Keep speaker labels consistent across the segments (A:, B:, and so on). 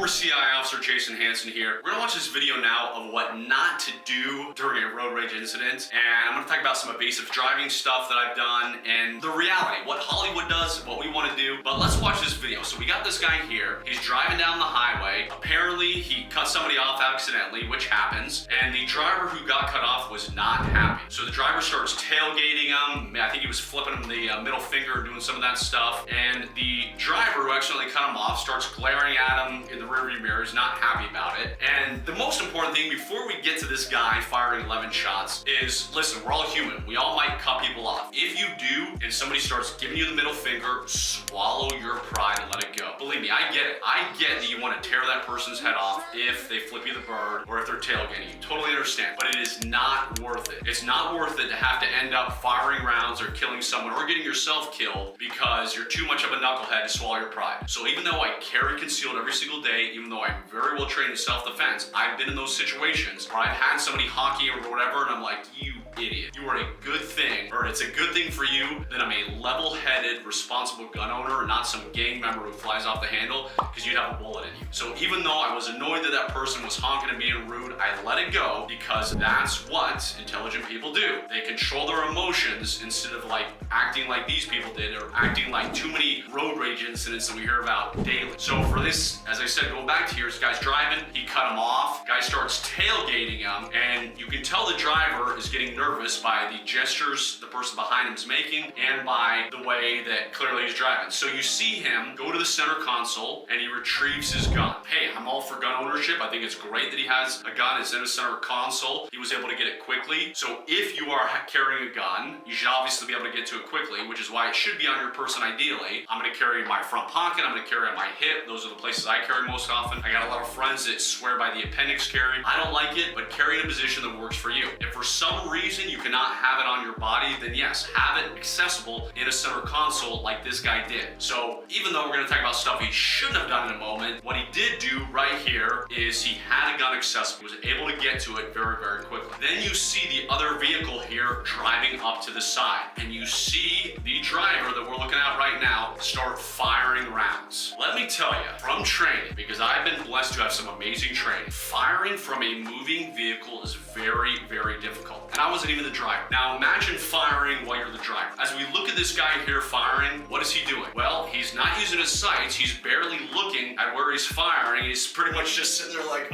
A: Former CI Officer Jason Hanson here. We're gonna watch this video now of what not to do during a road rage incident, and I'm gonna talk about some evasive driving stuff that I've done and the reality, what Hollywood does, what we want to do. But let's watch this video. So we got this guy here. He's driving down the highway. Apparently he cut somebody off accidentally, which happens, and the driver who got cut off was not happy. So the driver starts tailgating him. I think he was flipping him the middle finger, doing some of that stuff, and the driver who accidentally cut him off starts glaring at him in the rearview mirror. Is not happy about it. And the most important thing before we get to this guy firing 11 shots is, listen, we're all human. We all might cut people off. If you do and somebody starts giving you the middle finger, swallow your pride and let it go. Believe me, I get it. I get that you want to tear that person's head off if they flip you the bird or if they're tailgating you. Totally understand. But it is not worth it. It's not worth it to have to end up firing rounds or killing someone or getting yourself killed because you're too much of a knucklehead to swallow your pride. So even though I carry concealed every single day, even though I'm very well trained in self-defense, I've been in those situations where I've had somebody hockey or whatever and I'm like, you idiot. You are a good thing, or it's a good thing for you that I'm a level-headed, responsible gun owner and not some gang member who flies off the handle because you'd have a bullet in you. So even though I was annoyed that that person was honking and being rude, I let it go because that's what intelligent people do. They control their emotions instead of like acting like these people did or acting like too many road rage incidents that we hear about daily. So for this, as I said, going back to here, this guy's driving, he cut him off, guy starts tailgating him, and you can tell the driver is getting nervous by the gestures the person behind him is making and by the way that clearly he's driving. So you see him go to the center console and he retrieves his gun. Hey, I'm all for gun ownership. I think it's great that he has a gun. It's in the center console. He was able to get it quickly. So if you are carrying a gun, you should obviously be able to get to it quickly, which is why it should be on your person ideally. I'm gonna carry in my front pocket. I'm gonna carry on my hip. Those are the places I carry most often. I got a lot of friends that swear by the appendix carry. I don't like it, but carry in a position that works for you. If for some reason you cannot have it on your body, then yes, have it accessible in a center console like this guy did. So even though we're gonna talk about stuff he shouldn't have done in a moment, what he did do right here is he had a gun accessible. He was able to get to it very, very quickly. Then you see the other vehicle here driving up to the side, and you see the driver that we're looking at right now start firing rounds. Let me tell you, from training, because I've been blessed to have some amazing training, firing from a moving vehicle is very, very difficult. And I wasn't even the driver. Now imagine firing while you're the driver. As we look at this guy here firing, what is he doing? Well, he's not using his sights. He's barely looking at where he's firing. He's pretty much just sitting there like,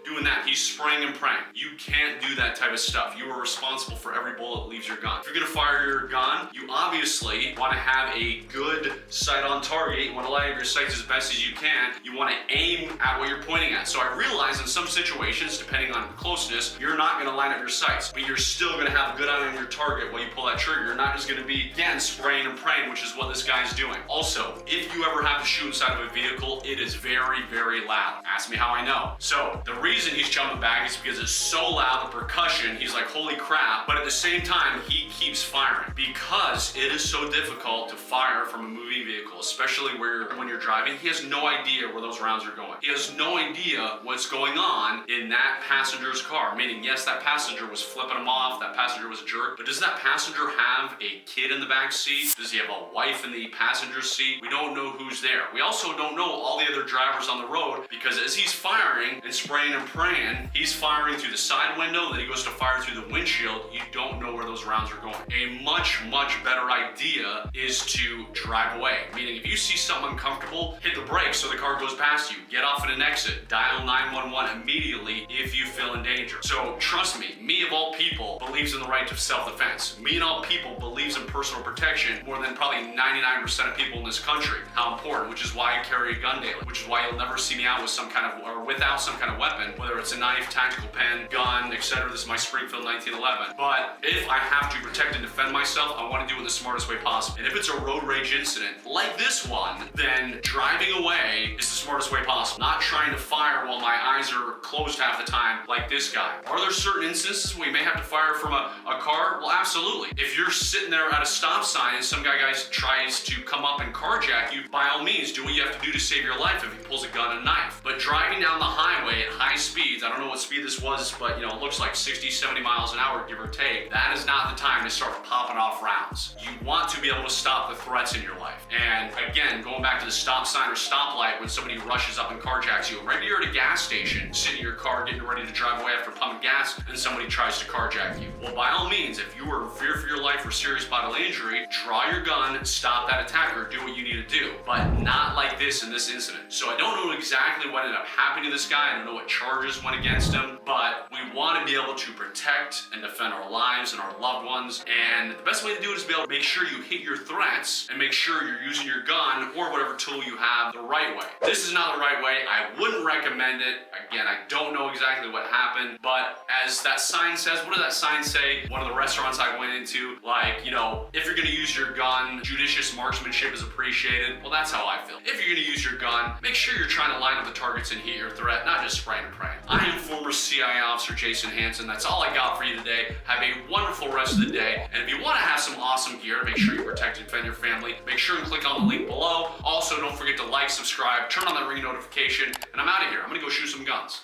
A: doing that. He's spraying and praying. You can't do that type of stuff. You are responsible for every bullet that leaves your gun. If you're gonna fire your gun, you obviously want to have a good sight on target. You want to line up your sights as best as you can. You want to aim at what you're pointing at. So I realize in some situations, depending on the closeness, you're not gonna line up your sights, but you're still gonna have a good eye on your target while you pull that trigger. You're not just gonna be, again, spraying and praying, which is what this guy's doing. Also, if you ever have to shoot inside of a vehicle, it is very, very loud. Ask me how I know. So the reason he's jumping back is because it's so loud, the percussion, he's like, holy crap. But at the same time, he keeps firing because it is so difficult to fire from a moving vehicle, especially when you're driving. He has no idea where those rounds are going. He has no idea what's going on in that passenger's car. Meaning, yes, that passenger was flipping him off, that passenger was a jerk, but does that passenger have a kid in the back seat? Does he have a wife in the passenger seat? We don't know who's there. We also don't know all the other drivers on the road because as he's firing and spraying and praying, he's firing through the side window, then he goes to fire through the windshield. You don't know where those rounds are going. A much, much better idea is to drive away. Meaning if you see something uncomfortable, hit the brakes so the car goes past you. Get off at an exit. Dial 911 immediately if you feel in danger. So trust me of all people believes in the right to self-defense. Me and all people believes in personal protection more than probably 99% of people in this country. How important, which is why I carry a gun daily, which is why you'll never see me out with some kind of, or without some kind of weapon, whether it's a knife, tactical pen, gun, etc. This is my Springfield 1911. But if I have to protect and defend myself, I want to do it the smartest way possible. And if it's a road rage incident like this one, then driving away is the smartest way possible. Not trying to fire while my eyes are closed half the time like this guy. Are there certain instances where you may have to fire from a car? Well, absolutely. If you're sitting there at a stop sign and some guy tries to come up and carjack you, by all means, do what you have to do to save your life if he pulls a gun and knife. But driving down the highway at high speeds, I don't know what speed this was, but it looks like 60, 70 miles an hour, give or take. That is not the time to start popping off rounds. You want to be able to stop the threats in your life. And again, going back to the stop sign or stoplight, when somebody somebody rushes up and carjacks you. Maybe you're at a gas station, sitting in your car, getting ready to drive away after pumping gas, and somebody tries to carjack you. Well, by all means, if you are in fear for your life or serious bodily injury, draw your gun, stop that attacker, do what you need to do. But not like this in this incident. So I don't know exactly what ended up happening to this guy. I don't know what charges went against him, but we want to be able to protect and defend our lives and our loved ones. And the best way to do it is be able to make sure you hit your threats and make sure you're using your gun or whatever tool you have the right way. This is not the right way. I wouldn't recommend it. Again, I don't know exactly what happened, but as that sign says, what did that sign say? One of the restaurants I went into, like, you know, if you're gonna use your gun, judicious marksmanship is appreciated. Well, that's how I feel. If you're gonna use your gun, make sure you're trying to line up the targets and hit your threat, not just spraying and praying. I am former CIA Officer Jason Hanson. That's all I got for you today. Have a wonderful rest of the day. And if you wanna have some awesome gear, make sure you protect and defend your family. Make sure and click on the link below. Also, don't forget to like, subscribe, turn on that ring notification, and I'm out of here. I'm gonna go shoot some guns.